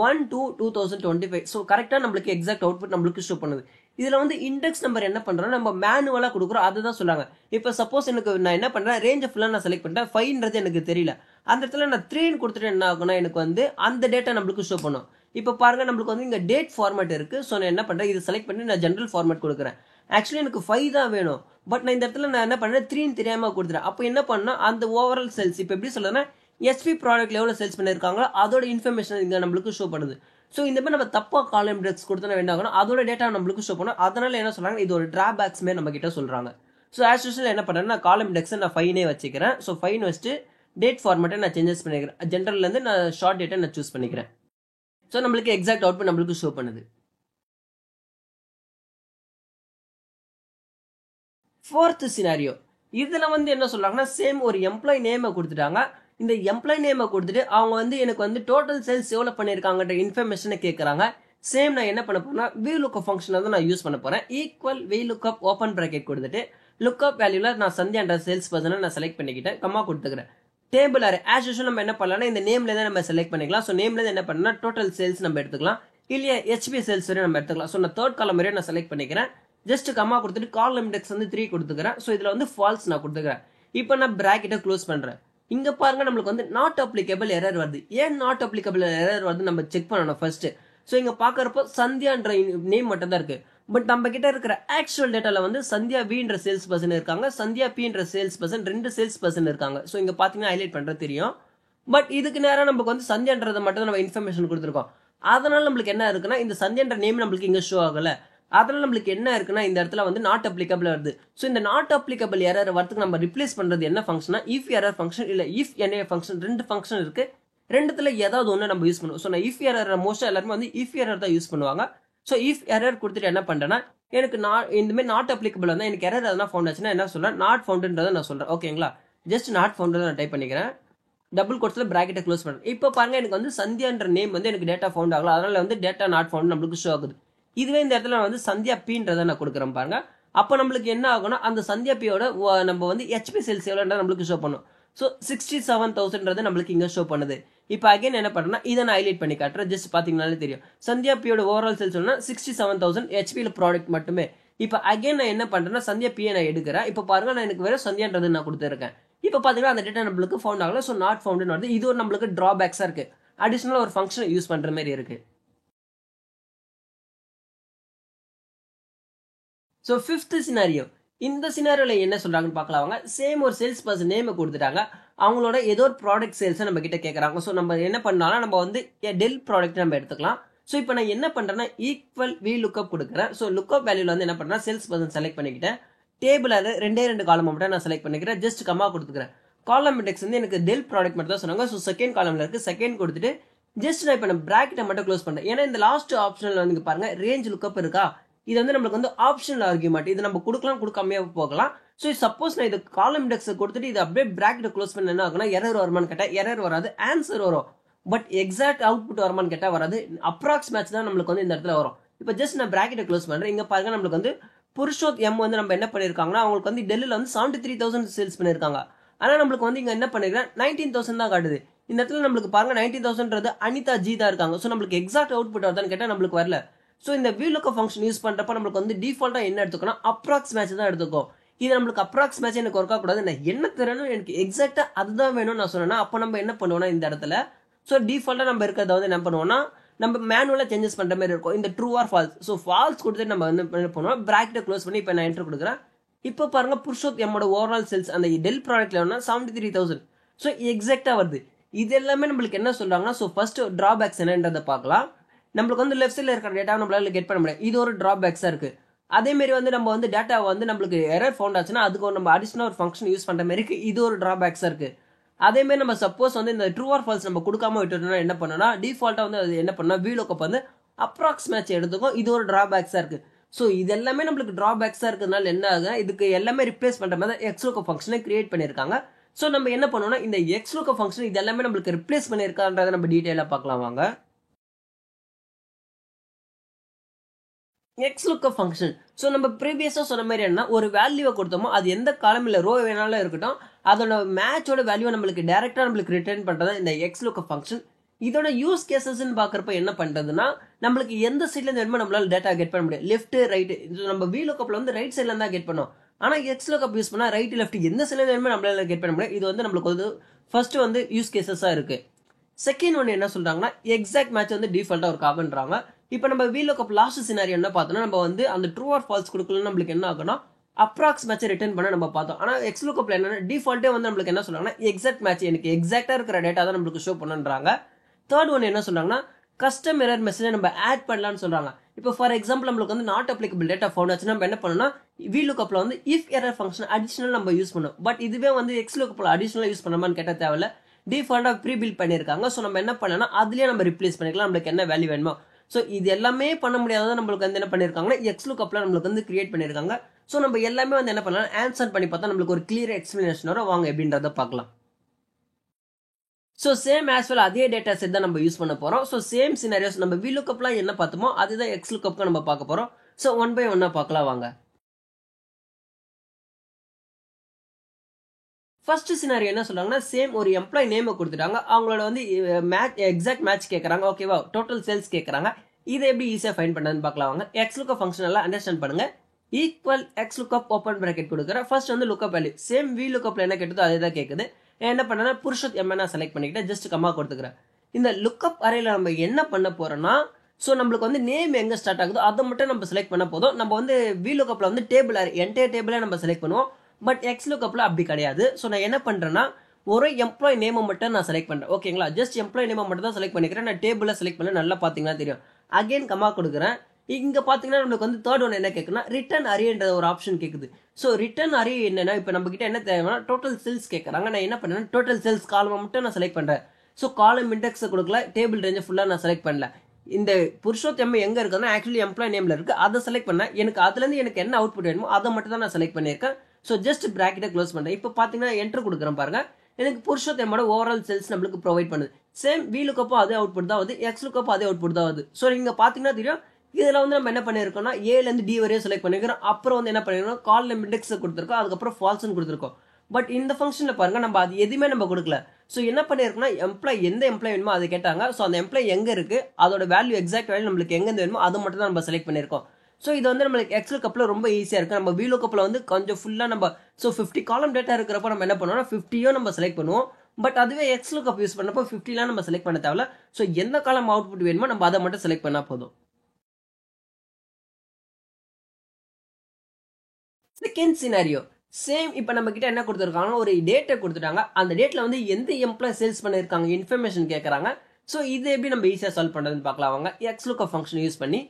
1/2/2025. ஸோ கரெக்டா நம்மளுக்கு எக்ஸாக்ட் அவுட்புட் நம்மளுக்கு ஷோ பண்ணுது. இதுல வந்து இண்டெக்ஸ் நம்பர் என்ன பண்றோம், நம்ம மேனுவலா கொடுக்குறோம். அதுதான் சொல்றாங்க. இப்போ சப்போஸ் எனக்கு நான் என்ன பண்றேன், ரேஞ்ச் ஃபுல்லா நான் செலக்ட் பண்ணிட்டேன், 5ன்றது எனக்கு தெரியல. அந்த இடத்துல நான் 3 கொடுத்துட்டு என்ன ஆகும்னா எனக்கு வந்து அந்த டேட்டா நம்மளுக்கு ஷோ பண்ணும். இப்போ பாருங்க நம்மளுக்கு வந்து இங்க டேட் ஃபார்மேட் இருக்கு. ஸோ நான் என்ன பண்றேன், இது செலக்ட் பண்ணி நான் ஜெனரல் ஃபார்மேட் கொடுக்குறேன். ஆக்சுவலி எனக்கு 5 தான் வேணும். பட் நான் இந்த இடத்துல நான் என்ன பண்றேன் 3 தெரியாம கொடுத்துறேன். அப்போ என்ன பண்ணா அந்த ஓவரால் சேல்ஸ் இப்போ எப்படி சொல்றதுன்னா SP ப்ராடக்ட் எவ்வளவு சேல்ஸ் பண்ணிருக்காங்களோ அதோட இன்ஃபர்மேஷன் இங்க நம்மளுக்கு ஷோ பண்ணுது. ஸோ இந்த மாதிரி நம்ம தப்பா காலம் இண்டெக்ஸ் கொடுத்தா வேண்டாம், அதோட டேட்டா நம்மளுக்கு ஷோ பண்ணும். அதனால என்ன சொல்றாங்க, இது ஒரு டிராபேக்ஸ் மாதிரி நம்ம கிட்ட சொல்றாங்க. ஸோ ஆஸ் யூசுவல் என்ன பண்றேன்னா காலம் இண்டெக்ஸ் நான் 5 வச்சுக்கிறேன். ஸோ 5 வச்சுட்டு டேட் ஃபார்மேட்டை நான் சேஞ்சஸ் பண்ணிக்கிறேன். ஜென்ரல்ல இருந்து நான் ஷார்ட் டேட்டை நான் சூஸ் பண்ணிக்கிறேன். ஸோ நம்மளுக்கு எக்ஸாக்ட் அவுட்புட் நம்மளுக்கு ஷோ பண்ணுது. ஃபோர்த் சினாரியோ, இதுல வந்து என்ன சொல்றாங்கன்னா சேம் ஒரு எம்ப்ளாய் நேமை கொடுத்துட்டாங்க. இந்த எம்ப்ளாய் நேமை கொடுத்துட்டு அவங்க வந்து எனக்கு வந்து டோட்டல் சேல்ஸ் எவ்வளவு பண்ணிருக்காங்கன்ற இன்ஃபர்மேஷனை கேட்கறாங்க. சேம் நான் என்ன பண்ண போறேன்னா VLOOKUP ஃபங்க்ஷனை தான் நான் யூஸ் பண்ண போறேன். ஈக்குவல் VLOOKUP ஓப்பன் பிராக்கெட் கொடுத்துட்டு லுக்அப் வேல்யூல நான் சந்தியான்ற சேல்ஸ் பர்சனை நான் செலக்ட் பண்ணிக்கிட்டேன், கமா கொடுத்துக்கிறேன். டேபிள் அரே ஆஸ் யூசுவல் நம்ம என்ன பண்ணலாம்னா இந்த நேம்ல தான் நம்ம செலக்ட் பண்ணிக்கலாம். ஸோ நேம்ல என்ன பண்ணா டோட்டல் சேல்ஸ் நம்ம எடுத்துக்கலாம், இல்லையா HP சேல்ஸ் வரை நம்ம எடுத்துக்கலாம். ஸோ நான் தேர்ட் காலம் வரையும் நான் செலக்ட் பண்ணிக்கிறேன். ஜஸ்ட் கமா கொடுத்துட்டு காலம் இண்டெக்ஸ் வந்து 3 கொடுத்துக்கிறேன். ஸோ இதுல வந்து ஃபால்ஸ் நான் கொடுத்துக்கிறேன். இப்போ நான் பிராக்கெட்டை க்ளோஸ் பண்றேன். இங்க பாருங்க நம்மளுக்கு வந்து நாட் அப்ளிகபிள் எரர் வருது. ஏன் நாட் அப்ளிகபிள் எரர் வருது நம்ம செக் பண்ணணும் ஃபர்ஸ்ட். ஸோ இங்க பாக்குறப்போ சந்தியான்ற நேம் மட்டும் தான் இருக்கு. பட் நம்ம கிட்ட இருக்கிற ஆக்சுவல் டேட்டால வந்து சந்தியா Bன்ற சேல்ஸ் பர்சன் இருக்காங்க, சந்தியா Pன்ற சேல்ஸ் பர்சன் 2 சேல்ஸ் பர்சன் இருக்காங்க. ஸோ இங்க பாத்தீங்கன்னா ஹைலைட் பண்றது தெரியும். பட் இதுக்கு நேரம் நமக்கு வந்து சந்தியான்றதை மட்டும் தான் நம்ம இன்ஃபர்மேஷன் கொடுத்துருக்கோம். அதனால நம்மளுக்கு என்ன இருக்குன்னா இந்த சந்தியான்ற நேம் நம்மளுக்கு இங்க ஷோ ஆகல. அதனால நம்மளுக்கு என்ன இருக்குன்னா இந்த இடத்துல வந்து நாட் அப்ளிகபிள் வருது. ஸோ இந்த நாட் அப்ளிகபிள் எரர் வரதுக்கு நம்ம ரிப்ளேஸ் பண்றது என்ன ஃபங்க்ஷனா இஃப் எரர் ஃபங்க்ஷன் இல்ல இஃப் NA ஃபங்க்ஷன், 2 ஃபங்க்ஷன் இருக்கு. ரெண்டுத்துல ஏதாவது ஒன்று நம்ம யூஸ் பண்ணுவோம். ஸோ நான் இஃப் எரர் மோஸ்ட்டாக எல்லாருமே வந்து இஃப் எரர் தான் யூஸ் பண்ணுவாங்க. ஸோ இஃப் எரர் கொடுத்துட்டு என்ன பண்ணுறேன்னா எனக்கு இந்த மாதிரி நாட் அப்ளிகபிள் வந்து எனக்கு எரர் எதனா ஃபவுண்ட் ஆச்சுன்னா என்ன சொல்கிறேன், நாட் ஃபவுண்டுன்றதை நான் சொல்கிறேன். ஓகேங்களா, ஜஸ்ட் நாட் ஃபவுண்டு நான் டைப் பண்ணிக்கிறேன். டபுள் கோட்ஸில் ப்ராக்கெட்டை க்ளோஸ் பண்ணுறேன். இப்போ பாருங்க எனக்கு வந்து சந்தியான்ற நேம் வந்து எனக்கு டேட்டா ஃபவுண்ட் ஆகலாம், அதனால வந்து டேட்டா நாட் ஃபவுண்ட் நம்மளுக்கு ஷோ ஆகுது. இதுவே இந்த இடத்துல வந்து சந்தியா பீன்றதை நான் கொடுக்குறேன் பாருங்க. அப்போ நம்மளுக்கு என்ன ஆகும்னா அந்த சந்தியா பியோட நம்ம வந்து ஹெச்பி சேல்ஸ் எவ்வளோன்ற நம்மளுக்கு ஷோ பண்ணும். ஸோ 67,000 நம்மளுக்கு இங்கே ஷோ பண்ணுது. இப்போ அகைன் என்ன பண்ணுறேன்னா இதை நான் ஹைலைட் பண்ணி காட்டுறேன். ஜஸ்ட் பார்த்தீங்கனாலே தெரியும் சந்தியா பியோட ஓவரால் சேல்ஸ் 67,000 ஹெச்பியில் ப்ராடக்ட் மட்டுமே. இப்போ அகைன் நான் என்ன பண்ணுறேன்னா சந்தியா பியை நான் எடுக்கிறேன். இப்போ பாருங்க நான் எனக்கு வேற சந்தியான்றது நான் கொடுத்துருக்கேன். இப்போ பார்த்தீங்கன்னா அந்த டேட்டா நம்மளுக்கு ஃபவுண்ட் ஆகல. ஸோ நாட் ஃபவுண்டுன்னு வருது. இது ஒரு நம்மளுக்கு ட்ராபேக்ஸாக இருக்கு. அடிஷனலாக ஒரு ஃபங்க்ஷனை யூஸ் பண்ணுற மாதிரி இருக்கு. ஸோ ஃபிஃப்த் சினாரியோ, இந்த சினாரியோவில் என்ன சொல்றாங்கன்னு பார்க்கலாம் வாங்க. சேம் ஒரு சேல்ஸ் பர்சன் நேமை கொடுத்துட்டாங்க, அவங்களோட ஏதோ ஒரு ப்ராடக்ட் சேல்ஸை நம்ம கிட்ட கேட்குறாங்க. ஸோ நம்ம என்ன பண்ணாலும் நம்ம வந்து டெல் ப்ராடக்ட் நம்ம எடுத்துக்கலாம். ஸோ இப்போ நான் என்ன பண்ணுறேன்னா ஈக்குவல் வி லுக்அப் கொடுக்குறேன். ஸோ லுக்அப் வேல்யூவில் வந்து என்ன பண்ணுறேன், சேல்ஸ் பர்சன் செலக்ட் பண்ணிக்கிட்டேன். டேபிளில் ரெண்டு காலம் மட்டும் நான் செலக்ட் பண்ணிக்கிறேன். ஜஸ்ட் கம்மா கொடுத்துக்கிறேன். காலம் இண்டெக்ஸ் வந்து எனக்கு டெல் ப்ராடக்ட் மட்டும் தான் சொன்னாங்க. ஸோ செகண்ட் காலம்ல இருக்கு, செகண்ட் கொடுத்துட்டு ஜஸ்ட் நான் இப்போ நான் ப்ராக்கெட்டை மட்டும் க்ளோஸ் பண்ணுறேன். ஏன்னா இந்த லாஸ்ட் ஆப்ஷனில் வந்து பாருங்க ரேஞ்ச் லுக்அப் இருக்கா, இது வந்து நம்மளுக்கு வந்து ஆப்ஷனல் ஆர்குமெண்ட். இது நம்ம கொடுக்கலாம், கொடுக்காமையே போகலாம். ஸோ சப்போஸ் நான் இது காலம் இண்டெக்ஸை கொடுத்துட்டு இது அப்படியே ப்ராக்கெட்டை க்ளோஸ் பண்ண என்ன ஆகுனா எரர் வருமானு கேட்டால் எரர் வராது, ஆன்சர் வரும். பட் எக்ஸாக்ட் அவுட்புட் வருமானு கேட்டால் வராது. அப்ராக்ஸ் மேட்ச் தான் நம்மளுக்கு வந்து இந்த இடத்துல வரும். இப்போ ஜஸ்ட் நான் ப்ராக்கெட்டை க்ளோஸ் பண்ணுறேன். இங்கே பாருங்க நம்மளுக்கு வந்து புருஷோத் எம் வந்து நம்ம என்ன பண்ணியிருக்காங்கன்னா அவங்களுக்கு வந்து டெல்லியில் வந்து 73,000 சேல்ஸ் பண்ணியிருக்காங்க. ஆனால் நம்மளுக்கு வந்து இங்கே என்ன பண்ணிருக்கேன் 19,000 தான் காட்டுது. இந்த இடத்துல நம்மளுக்கு பாருங்க 19,000ன்றது அனிதா ஜி தான் இருக்காங்க. ஸோ நம்மளுக்கு எக்ஸாக்ட் அவுட்புட் வருதான்னு கேட்டால் நம்மளுக்கு வரல. ஸோ இந்த VLOOKUP ஃபங்க்ஷன் யூஸ் பண்ணுறப்ப நம்மளுக்கு வந்து டிஃபால்ட்டாக என்ன எடுத்துக்கணும், அப்ராக்ஸ் மேட்ச் தான் எடுத்துக்கும். இது நம்மளுக்கு அப்ராக்ஸ் மேட்ச் எனக்கு ஒர்க் ஆகக்கூடாது, நான் என்ன தரணும் எனக்கு எக்ஸாக்டாக அதுதான் வேணும்னு நான் சொன்னேன்னா அப்போ நம்ம என்ன பண்ணுவோம்னா இந்த இடத்துல ஸோ டிஃபால்ட்டாக நம்ம இருக்கிறத வந்து என்ன பண்ணுவோம்னா நம்ம மேனுவலாக சேஞ்சஸ் பண்ணுற மாதிரி இருக்கும். இந்த true or false. So false கொடுத்துட்டு நம்ம வந்து என்ன பண்ணுவோம், ப்ராக்கெட்டை க்ளோஸ் பண்ணி இப்போ நான் என்ட்ரு கொடுக்குறேன். இப்போ பாருங்க புருஷோத் எம்மோட ஓவரால் சேல்ஸ் அந்த டெல் ப்ராடக்ட்ல வேணா 73,000. ஸோ எக்ஸாக்டாக வருது. இது எல்லாமே நம்மளுக்கு என்ன சொல்றாங்கன்னா ஸோ ஃபர்ஸ்ட் டிராபேக்ஸ் என்னன்றதை பார்க்கலாம். நம்மளுக்கு வந்து லெஃப்ட் சைடில் இருக்கிற டேட்டா நம்மளால கெட் பண்ண முடியாது, இது ஒரு டிராபேக்ஸாக இருக்கு. அதே மாதிரி வந்து நம்ம வந்து டேட்டா வந்து நம்மளுக்கு எரர் ஃபவுண்ட் ஆச்சுன்னா அதுக்கு நம்ம அடிஷனல் ஒரு ஃபங்க்ஷன் யூஸ் பண்ணுற மாதிரி இருக்கு, இது ஒரு டிராபேக்ஸாக இருக்கு. அதே மாதிரி நம்ம சப்போஸ் வந்து இந்த ட்ரூ ஆர் ஃபால்ஸ் நம்ம கொடுக்காம விட்டுட்டோம்னா என்ன பண்ணோம்னா டிஃபால்ட்டாக வந்து அது என்ன பண்ணா VLOOKUP வந்து அப்ராக்ஸ் மேட்ச் எடுத்துக்கும், இது ஒரு டிராபேக்ஸாக இருக்கு. ஸோ இது எல்லாமே நம்மளுக்கு டிராபேக்ஸாக இருக்கிறதுனால என்ன ஆகுது, இதுக்கு எல்லாமே ரிப்ளேஸ் பண்ணுற மாதிரி XLOOKUP ஃபங்க்ஷனை கிரியேட் பண்ணியிருக்காங்க. ஸோ நம்ம என்ன பண்ணோம்னா இந்த XLOOKUP ஃபங்க்ஷன் இது எல்லாமே நம்மளுக்கு ரிப்ளேஸ் பண்ணியிருக்கான்றதை நம்ம டீட்டெயிலாக பார்க்கலாம் வாங்க. XLOOKUP ஃபங்க்ஷன் ஸோ நம்ம ப்ரீவியஸாக சொன்ன மாதிரி என்ன ஒரு வேல்யூவை கொடுத்தோமோ அது எந்த காலம் இல்லை ரோ வேணாலும் இருக்கட்டும் அதோட மேட்சோட வேல்யூவை நம்மளுக்கு டேரெக்டாக நம்மளுக்கு ரிட்டர்ன் பண்ணுறது இந்த XLOOKUP ஃபங்க்ஷன். இதோட யூஸ் கேசஸ்ன்னு பார்க்குறப்ப என்ன பண்ணுறதுன்னா நம்மளுக்கு எந்த சைட்லேருந்து வேணுமோ நம்மளால டேட்டா கெட் பண்ண முடியும், லெஃப்ட் ரைட்டு. நம்ம VLOOKUPல வந்து ரைட் சைடில் தான் கெட் பண்ணோம். ஆனால் XLOOKUP யூஸ் பண்ணால் ரைட் லெஃப்ட் எந்த சைட்லேருந்து வேணுமோ நம்மளால கெட் பண்ண முடியும். இது வந்து நம்மளுக்கு வந்து ஃபர்ஸ்ட் வந்து யூஸ் கேசஸாக இருக்கு. செகண்ட் ஒன்று என்ன சொல்றாங்கன்னா எக்ஸாக்ட் மேட்ச் வந்து டிஃபால்ட்டாக ஒரு காபன்றாங்க. இப்போ நம்ம VLOOKUP லாஸ்ட் சினாரியோ என்ன பார்த்தோம்னா நம்ம வந்து அந்த ட்ரூ ஆர் ஃபால்ஸ் கொடுக்கலன்னு நம்மளுக்கு என்ன ஆகும்னா அப்ராக்ஸ் மேட்சை ரிட்டர்ன் பண்ண நம்ம பார்த்தோம். ஆனால் XLOOKUPல என்னன்னா டிஃபால்ட்டே வந்து நம்மளுக்கு என்ன சொல்றாங்கன்னா எக்ஸாக்ட் மேட்ச் எனக்கு எக்ஸாக்டாக இருக்கிற டேட்டா தான் நம்மளுக்கு ஷோ பண்ணுன்றாங்க. தேர்ட் ஒன்று என்ன சொல்றாங்கன்னா கஸ்டம் எரர் மெசேஜை நம்ம ஆட் பண்ணலாம்னு சொல்றாங்க. இப்போ ஃபார் எக்ஸாம்பிள் நம்மளுக்கு வந்து நாட் அப்ளிகபிள் டேட்டா ஃபவுண்ட் ஆச்சுன்னா நம்ம என்ன பண்ணணும்னா VLOOKUPல வந்து இஃப் எரர் ஃபங்க்ஷன் அடிஷனல் நம்ம யூஸ் பண்ணோம். பட் இதுவே வந்து XLOOKUPல அடிஷனலாக யூஸ் பண்ணாமான்னு கேட்டால் தேவையில்ல, டிஃபால்ட்டாக ப்ரீ பில்ட் பண்ணியிருக்காங்க. ஸோ நம்ம என்ன பண்ணலாம் அதுலேயே நம்ம ரிப்ளேஸ் பண்ணிக்கலாம் நம்மளுக்கு என்ன வேல்யூ வேணுமோ. ஸோ இது எல்லாமே பண்ண முடியாத நம்மளுக்கு வந்து என்ன பண்ணியிருக்காங்கன்னா XLOOKUPல நம்மளுக்கு வந்து கிரியேட் பண்ணியிருக்காங்க. ஸோ நம்ம எல்லாமே வந்து என்ன பண்ணலாம் ஆன்சர் பண்ணி பார்த்தா நம்மளுக்கு ஒரு கிளியர் எக்ஸ்பிளனேஷன் வரும், வாங்க எப்படின்றத பார்க்கலாம். ஸோ சேம் ஆஸ் வெல் அதே டேட்டா செட் தான் நம்ம யூஸ் பண்ண போகிறோம். ஸோ சேம் சினாரியோஸ் நம்ம VLOOKUPலாம் என்ன பார்த்தோமோ அதுதான் XLOOKUPக்கு நம்ம பார்க்க போகிறோம். ஸோ ஒன் பை ஒன்னாக பார்க்கலாம் வாங்க. ஃபர்ஸ்ட் சினாரியோ என்ன சொல்றாங்கன்னா சேம் ஒரு எம்ப்ளாய் நேமை கொடுத்துட்டாங்க, அவங்களோட வந்து மேட்ச் எக்ஸாக்ட் மேட்ச் கேட்குறாங்க, ஓகேவா டோட்டல் சேல்ஸ் கேட்குறாங்க. இதை எப்படி ஈஸியாக ஃபைண்ட் பண்ணுறதுன்னு பார்க்கலாம் வாங்க. XLOOKUP ஃபங்க்ஷன் எல்லாம் அண்டர்ஸ்டாண்ட் பண்ணுங்க. ஈக்குவல் XLOOKUP ஓப்பன் பிராக்கெட் கொடுக்குறேன். ஃபர்ஸ்ட் வந்து லுக்அப் வேல்யூ சேம் VLOOKUPல என்ன கேட்டதோ அதே தான் கேட்குது. என்ன பண்ணேன்னா புருஷோத் எம்என்ஆ செலக்ட் பண்ணிக்கிட்டேன், ஜஸ்ட் கம்மா கொடுத்துக்கிறேன். இந்த லுக்அப் அரேல நம்ம என்ன பண்ண போறோம்னா ஸோ நம்மளுக்கு வந்து நேம் எங்கே ஸ்டார்ட் ஆகுதோ அதை மட்டும் நம்ம செலக்ட் பண்ண போதும். நம்ம வந்து VLOOKUPல வந்து டேபிள் அரே என்டையர் டேபிளே நம்ம செலக்ட் பண்ணுவோம். பட் XLOOKUPல அப்படி கிடையாது. ஸோ நான் என்ன பண்றேன்னா ஒரு எம்ப்ளாய் நேமை மட்டும் நான் செலக்ட் பண்றேன், ஓகேங்களா. ஜஸ்ட் எம்ப்ளாய் நேமை மட்டும் தான் செலக்ட் பண்ணிக்கிறேன். நான் டேபிள செலக்ட் பண்ண நல்லா பாத்தீங்கன்னா தெரியும். அகைன் கமா கொடுக்குறேன். இங்க பாத்தீங்கன்னா நம்மளுக்கு வந்து தேர்ட் ஒன் என்ன கேட்குன்னா ரிட்டர்ன் அரேன்ற ஒரு ஆப்ஷன் கேட்குது. ஸோ ரிட்டர்ன் அரே என்னன்னா இப்போ நம்ம கிட்ட என்ன தேவைன்னா டோட்டல் சேல்ஸ் கேட்கறாங்க. நான் என்ன பண்ணேன்னா டோட்டல் சேல்ஸ் காலம் மட்டும் நான் செலக்ட் பண்றேன். ஸோ காலம் இண்டெக்ஸை கொடுக்கல, டேபிள் ரேஞ்சை ஃபுல்லாக நான் செலக்ட் பண்ணல. இந்த புருஷோத்தம் எங்கே இருக்குதுன்னா ஆக்சுவலி எம்ப்ளாய் நேமில் இருக்குது, அதை செலக்ட் பண்ணேன். எனக்கு அதுலேருந்து எனக்கு என்ன அவுட்புட் வேணுமோ அதை மட்டும் தான் நான் செலக்ட் பண்ணியிருக்கேன். ஸோ ஜஸ்ட் ப்ராக்கெட்டை க்ளோஸ் பண்ணுறேன். இப்போ பார்த்தீங்கன்னா என்ட்ரு கொடுக்குறேன் பாருங்க, எனக்கு புருஷோத்தமோட ஓவரால் செல்ஸ் நம்மளுக்கு ப்ரொவைட் பண்ணுது. சேம் வி லுக்கப்போ அதே அவுட்புட் தான் வருது, எக்ஸ் லுக்கப்போ அதே அவுட்புட் தான் வருது. ஸோ நீங்கள் பார்த்தீங்கன்னா தெரியும், இதில் வந்து நம்ம என்ன பண்ணியிருக்கோம்னா ஏலேருந்து டி வரையும் செலக்ட் பண்ணிக்கிறோம். அப்புறம் வந்து என்ன பண்ணிருக்கோம், காலம் இண்டெக்ஸை கொடுத்துருக்கோம், அதுக்கப்புறம் ஃபால்ஸ்னு கொடுத்துருக்கோம். பட் இந்த ஃபங்க்ஷனில் பாருங்க நம்ம அது எதுவுமே நம்ம கொடுக்கல. ஸோ என்ன பண்ணியிருக்கோம்னா எம்ப்ளாய் எந்த எம்ப்ளாய் வேணுமோ அதை கேட்டாங்க. ஸோ அந்த எம்ப்ளாய் எங்கே இருக்குது, அதோட வேல்யூ எக்ஸாக்ட் வேல்யூ நம்மளுக்கு எங்கேருந்து வேணுமோ அதை மட்டும் தான் நம்ம செலக்ட் பண்ணியிருக்கோம். ஸோ இது வந்து நம்மளுக்கு எக்ஸ் லுக்கப்பில் ரொம்ப ஈஸியாக இருக்குது. நம்ம வி லுக்கப்பில் வந்து கொஞ்சம் ஃபுல்லாக நம்ம 50 காலம் டேட்டா இருக்கிறப்ப நம்ம என்ன பண்ணுவோம்னா 50யோ நம்ம செலக்ட் பண்ணுவோம். பட் அதுவே எக்ஸ் லுக்கப் யூஸ் பண்ணப்போ 50லாம் நம்ம செலக்ட் பண்ண தேவையில்ல. ஸோ எந்த காலம் அவுட்புட் வேணுமோ நம்ம அதை மட்டும் செலக்ட் பண்ணால் போதும். Second scenario same. இப்போ நம்ம கிட்ட என்ன கொடுத்துருக்காங்க, ஒரு டேட்டை கொடுத்துட்டாங்க. அந்த டேட்டில் வந்து எந்த எம்ப்ளாய் சேல்ஸ் பண்ணியிருக்காங்க இன்ஃபர்மேஷன் கேட்குறாங்க. ஸோ இது எப்படி நம்ம ஈஸியாக சால்வ் பண்ணுறதுன்னு பார்க்கலாம் வாங்க. எக்ஸ் லுக்கப் ஃபங்க்ஷன் யூஸ் பண்ணி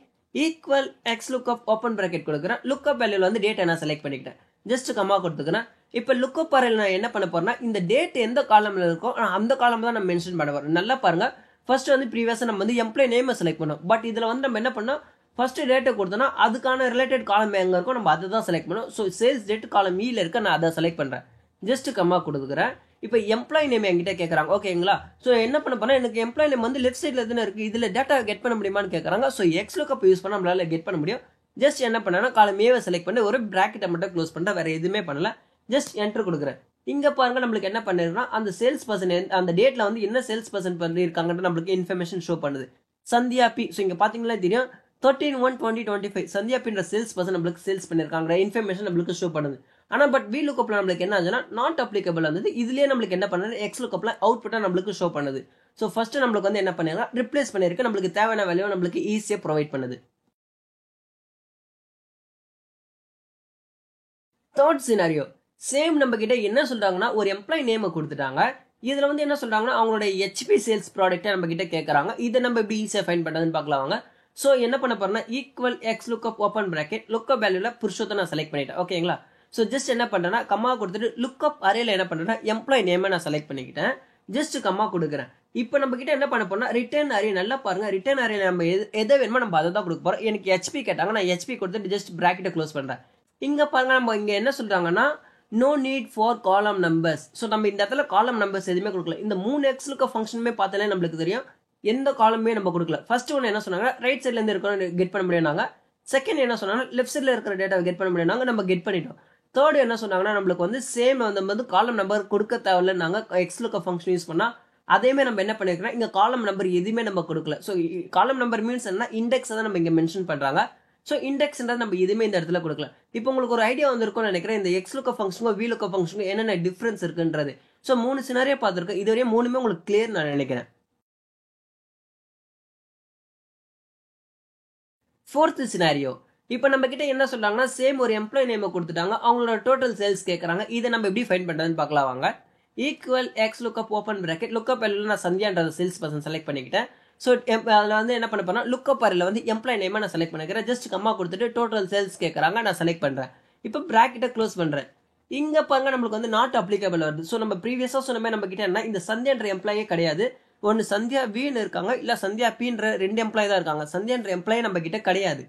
equal X lookup open bracket கொடுக்குறேன். லுக்கப் வேல்யூவில் வந்து டேட்டை நான் செலக்ட் பண்ணிக்கிட்டேன். ஜஸ்ட் கம்மா கொடுத்துக்கிறேன். இப்போ லுக்கப் அரேல நான் என்ன பண்ண போறேன்னா இந்த டேட் எந்த காலம்ல இருக்கோ அந்த காலம் தான் நம்ம மென்ஷன் பண்ண போறோம். நல்லா பாருங்க, ஃபர்ஸ்ட் வந்து ப்ரீவியஸாக நம்ம வந்து எம்ப்ளாய் நேமை செலக்ட் பண்ணோம். பட் இதில் வந்து நம்ம என்ன பண்ணோம், ஃபர்ஸ்ட் டேட்டை கொடுத்தோன்னா அதுக்கான ரிலேட்டட் காலம் எங்கே இருக்கோ நம்ம அதை தான் செலக்ட் பண்ணோம். ஸோ சேல்ஸ் டேட் காலம் ஈல இருக்க நான் அதை செலக்ட் பண்ணுறேன். ஜஸ்ட் கம்மா கொடுக்குறேன். இப்போ எம்ப்ளாய் நேம் என்கிட்ட கேட்குறாங்க, ஓகேங்களா. ஸோ என்ன பண்ண போனால் எனக்கு எம்ப்ளாய் நேம் வந்து லெஃப்ட் சைடில் எதுன்னு இருக்குது, இதில் டேட்டா கெட் பண்ண முடியுமான்னு கேட்குறாங்க. ஸோ எக்ஸ் லுக்கப் யூஸ் பண்ணால் நம்மளால கெட் பண்ண முடியும். ஜஸ்ட் என்ன பண்ணேன்னா காலம் ஏவை செலக்ட் பண்ணி ஒரு ப்ராக்கெட்டை மட்டும் க்ளோஸ் பண்ணிட்டு வேறு எதுவுமே பண்ணல. ஜஸ்ட் என்ட்ரு கொடுக்குறேன். இங்கே பாருங்க நம்மளுக்கு என்ன பண்ணிருக்கோம்னா அந்த சேல்ஸ் பர்சன் அந்த டேட்டில் வந்து என்ன சேல்ஸ் பர்சன் பண்ணியிருக்காங்கன்னு நம்மளுக்கு இன்ஃபர்மேஷன் ஷோ பண்ணுது. சந்தியா பி. ஸோ இங்கே பார்த்தீங்களா தெரியும் 13/1/2025 சந்தியா பின்ற சேல்ஸ் பர்சன் நம்மளுக்கு சேல்ஸ் பண்ணியிருக்காங்க இன்ஃபர்மேஷன் நம்மளுக்கு ஷோ பண்ணுது. ஆனால் பட் வி லுக்கப்ல நம்மளுக்கு என்ன ஆச்சுன்னா நாட் அப்ளிகபிள் வந்தது. இதுலேயே நம்மளுக்கு என்ன பண்ணுது, எக்ஸ் லுக்கப்ல அவுட்புட்டாக நம்மளுக்கு ஷோ பண்ணுது. ஸோ ஃபர்ஸ்ட் நம்மளுக்கு வந்து என்ன பண்ணிருக்கா ரிப்ளேஸ் பண்ணியிருக்கு, நம்மளுக்கு தேவையான வேல்யூ நம்மளுக்கு ஈஸியாக ப்ரொவைட் பண்ணுது. Third scenario same. நம்ம கிட்ட என்ன சொல்றாங்கன்னா ஒரு எம்ப்ளாய் நேமை கொடுத்துட்டாங்க. இதுல வந்து என்ன சொல்றாங்கன்னா அவங்களோட ஹெச்பி சேல்ஸ் ப்ராடக்ட்டை நம்ம கிட்ட கேட்கறாங்க. இதை நம்ம எப்படி ஈஸியாக ஃபைண்ட் பண்ணுறதுன்னு பார்க்கலாம் வாங்க. ஸோ என்ன பண்ண போறேன்னா equal X lookup open bracket lookup வேல்யூல புருஷத்தை நான் செலக்ட் பண்ணிட்டேன். ஓகேங்களா. ஸோ ஜஸ்ட் என்ன பண்றேன்னா கம்மா கொடுத்துட்டு லுக்கப் அரேல என்ன பண்றேன்னா எம்ப்ளாய் நேமை நான் செலக்ட் பண்ணிக்கிட்டேன். ஜஸ்ட் கம்மா கொடுக்குறேன். இப்போ நம்ம கிட்ட என்ன பண்ண போறோம்னா ரிட்டர்ன் அரே. நல்லா பாருங்க, ரிட்டர்ன் அரேல நம்ம எதை வேணுமோ நம்ம அதை தான் கொடுக்க போறோம். எனக்கு ஹெச்பி கேட்டாங்க, நான் ஹெச்பி கொடுத்துட்டு ஜஸ்ட் ப்ராக்கெட்டை க்ளோஸ் பண்றேன். இங்க பாருங்க நம்ம இங்க என்ன சொல்றாங்கன்னா நோ நீட் ஃபார் காலம் நம்பர்ஸ். ஸோ நம்ம இந்த இடத்துல காலம் நம்பர்ஸ் எதுவுமே கொடுக்கல. இந்த 3 எக்ஸ் லுக்கப் ஃபங்க்ஷனுமே பார்த்தாலே நம்மளுக்கு தெரியும் எந்த காலமே நம்ம கொடுக்கல. ஃபர்ஸ்ட் ஒன்று என்ன சொன்னாங்க, ரைட் சைட்ல இருந்து இருக்கணும் கெட் பண்ண முடியும்னாங்க. செகண்ட் என்ன சொன்னாங்க, லெஃப்ட் சைட்ல இருக்கிற டேட்டாவை கெட் பண்ண முடியும்னாங்க, நம்ம கெட் பண்ணிட்டோம். தேர்ட் என்ன சொன்னாங்கன்னா நம்மளுக்கு வந்து சேம் வந்து காலம் நம்பர் கொடுக்க தேவையில்லைன்னாங்க. எக்ஸ் லுக்கப் ஃபங்க்ஷன் யூஸ் பண்ணா அதேமே நம்ம என்ன பண்ணிருக்கோம், இங்க காலம் நம்பர் எதுவுமே நம்ம கொடுக்கல. ஸோ காலம் நம்பர் மீன்ஸ் என்ன, இண்டெக்ஸ் தான் நம்ம இங்க மென்ஷன் பண்றாங்க. ஸோ இண்டெக்ஸ்ன்றது நம்ம எதுவுமே இந்த இடத்துல கொடுக்கல. இப்போ உங்களுக்கு ஒரு ஐடியா வந்திருக்கும்னு நினைக்கிறேன், இந்த எக்ஸ் லுக்கப் ஃபங்க்ஷனுக்கும் வி லுக்கப் ஃபங்க்ஷனுக்கும் என்னென்ன டிஃபரன்ஸ் இருக்குன்றது. ஸோ 3 சினாரியோ பார்த்துருக்கேன். இதுவரையும் 3மே உங்களுக்கு கிளியர் நான் நினைக்கிறேன். ஃபோர்த் சினாரியோ இப்போ நம்ம கிட்ட என்ன சொல்றாங்கன்னா சேம் ஒரு எம்ப்ளாய் நேமை கொடுத்துட்டாங்க, அவங்களோட டோட்டல் சேல்ஸ் கேட்கறாங்க. இதை நம்ம எப்படி ஃபைண்ட் பண்றதுன்னு பார்க்கலாம் வாங்க. Equal X lookup open bracket lookup வேல்யூல நான் சந்தியான்ற சேல்ஸ் பர்சன் செலக்ட் பண்ணிக்கிட்டேன். ஸோ அதில் வந்து என்ன பண்ண போறேன்னா லுக்கப் அரேல வந்து எம்ப்ளாய் நேமை நான் செலக்ட் பண்ணிக்கிறேன். ஜஸ்ட் கம்மா கொடுத்துட்டு டோட்டல் சேல்ஸ் கேட்கறாங்க, நான் செலக்ட் பண்றேன். இப்போ பிராக்கெட்டை க்ளோஸ் பண்றேன். இங்க பாருங்க நம்மளுக்கு வந்து நாட் அப்ளிகபிள் வருது. ஸோ நம்ம ப்ரீவியஸா சொன்ன மாதிரி நம்ம கிட்ட என்ன இந்த சந்தியான்ற எம்ப்ளாயே கிடையாது. ஒன்று சந்தியா வின்னு இருக்காங்க, இல்லை சந்தியா பின்ற 2 எம்ப்ளாய் தான் இருக்காங்க. சந்தியான்ற எம்ப்ளாய் நம்ம கிட்ட கிடையாது.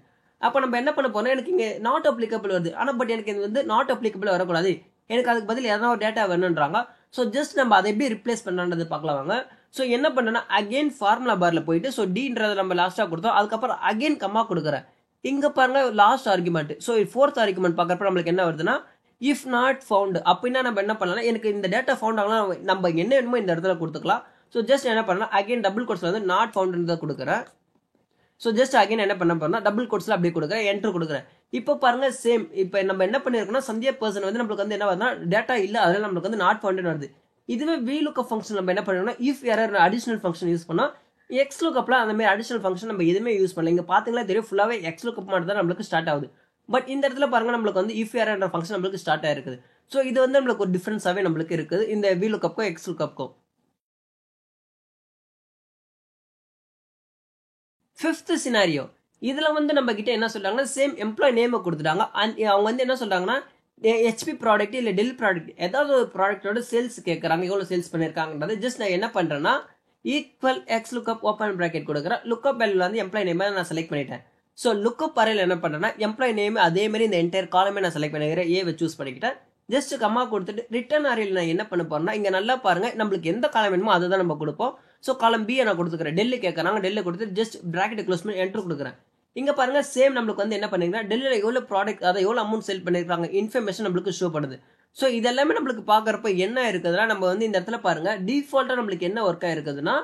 அப்போ நம்ம என்ன பண்ண போறோம், எனக்கு இங்கே நாட் அப்ளிகபிள் வருது. ஆனால் பட் எனக்கு இது வந்து நாட் அப்ளிகபிள் வரக்கூடாது, எனக்கு அதுக்கு பதில் எதனா ஒரு டேட்டா வேணுன்றாங்க. ஸோ ஜஸ்ட் நம்ம அதை எப்படி ரிப்ளேஸ் பண்ணுறது பார்க்கலாம் வாங்க. ஸோ என்ன பண்ணேன்னா அகைன் ஃபார்முலா பார்ல போயிட்டு ஸோ டின்றதை நம்ம லாஸ்ட்டாக கொடுத்தோம். அதுக்கப்புறம் அகைன் கம்மா கொடுக்குறேன். இங்கே பாருங்க last argument. So fourth argument பார்க்குறப்ப நம்மளுக்கு என்ன வருதுன்னா இஃப் நாட் ஃபவுண்ட். அப்படின்னா நம்ம என்ன பண்ணலாம், எனக்கு இந்த டேட்டா ஃபவுண்ட் ஆகலாம், நம்ம என்ன வேணுமோ இந்த இடத்துல கொடுத்துக்கலாம். ஸோ ஜஸ்ட் என்ன பண்ணலாம் அகைன் டபுள் கோட்ஸ்ல வந்து நாட் ஃபவுண்ட் கொடுக்குறேன். ஸோ ஜஸ்ட் அகைன் என்ன பண்ண போறோம்னா டபுள் கோட்ஸ்ல அப்படியே கொடுக்குறேன், என்டர் கொடுக்குறேன். இப்போ பாருங்க சேம். இப்போ நம்ம என்ன பண்ணிருக்கோம்னா சந்தியா பர்சன் வந்து நம்மளுக்கு வந்து என்ன வருதுன்னா டேட்டா இல்லை, அதனால நம்மளுக்கு வந்து நாட் ஃபவுண்ட் வருது. இதுவே வி லுக்கப் ஃபங்க்ஷன் நம்ம என்ன பண்ணணும்னா if error additional function use பண்ணோம். எக்ஸ் லுக்கப்ல அந்த மாதிரி அடிஷனல் ஃபங்க்ஷன் நம்ம எதுவுமே யூஸ் பண்ணல. இங்க பாத்தீங்களா தெரியும் ஃபுல்லாவே எக்ஸ் லுக்கப் மட்டும் தான் நம்மளுக்கு ஸ்டார்ட் ஆகுது. பட் இந்த இடத்துல பாருங்க நம்மளுக்கு வந்து இஃப் எரர் ஃபங்க்ஷன் நம்மளுக்கு ஸ்டார்ட் ஆயிருக்குது. ஸோ இது வந்து நம்மளுக்கு ஒரு டிஃபரன்ஸாவே நம்மளுக்கு இருக்குது இந்த வி லுக்கப்க்கும் எக்ஸ் லுக்கப்க்கும். ஃபிஃப்த் சினாரியோ இதுல வந்து நம்ம கிட்ட என்ன சொல்றாங்கன்னா சேம் எம்ப்ளாய் நேமை கொடுத்துட்டாங்க. அவங்க வந்து என்ன சொல்றாங்கன்னா ஹெச்பி ப்ராடக்ட் இல்லை டெல் ப்ராடக்ட் ஏதாவது ஒரு ப்ராடக்டோட சேல்ஸ் கேட்கறாங்க, எவ்வளோ சேல்ஸ் பண்ணியிருக்காங்கன்றது. ஜஸ்ட் நான் என்ன பண்றேன்னா equal X lookup open bracket கொடுக்குறேன். லுக்அப் வேல்யூல வந்து எம்ப்ளாய் நேம் நான் செலக்ட் பண்ணிட்டேன். ஸோ லுக்அப் அரேல என்ன பண்ணுறேன்னா எம்ப்ளாய் நேம் அதே மாதிரி இந்த என்டையர் காலமே நான் செலக்ட் பண்ணிக்கிறேன். ஏவை சூஸ் பண்ணிக்கிட்டேன். ஜஸ்ட் கம்மா கொடுத்துட்டு ரிட்டர்ன் அரேல நான் என்ன பண்ண போறேன்னா இங்க நல்லா பாருங்க, நம்மளுக்கு எந்த காலம் வேணுமோ அதை தான் நம்ம கொடுப்போம். ஸோ காலம் பி நான் கொடுத்துக்கிறேன். டெல்லி கேட்கறாங்க, டெல்லி கொடுத்துட்டு ஜஸ்ட் பிராக்கெட் க்ளோஸ் பண்ணி என்டர் கொடுக்குறேன். இங்க பாருங்க சேம் நம்மளுக்கு வந்து என்ன பண்ணிருக்கா டெல்லியில எவ்வளவு ப்ராடக்ட் அதை எவ்வளவு அமௌண்ட் சேல் பண்ணிருக்காங்க இன்ஃபர்மேஷன் நம்மளுக்கு ஷோ பண்ணுது. ஸோ இதெல்லாமே நம்மளுக்கு பாக்குறப்ப என்ன இருக்குதுன்னா நம்ம வந்து இந்த இடத்துல பாருங்க டிஃபால்ட்டா நம்மளுக்கு என்ன ஒர்க் ஆயிருக்குதுன்னா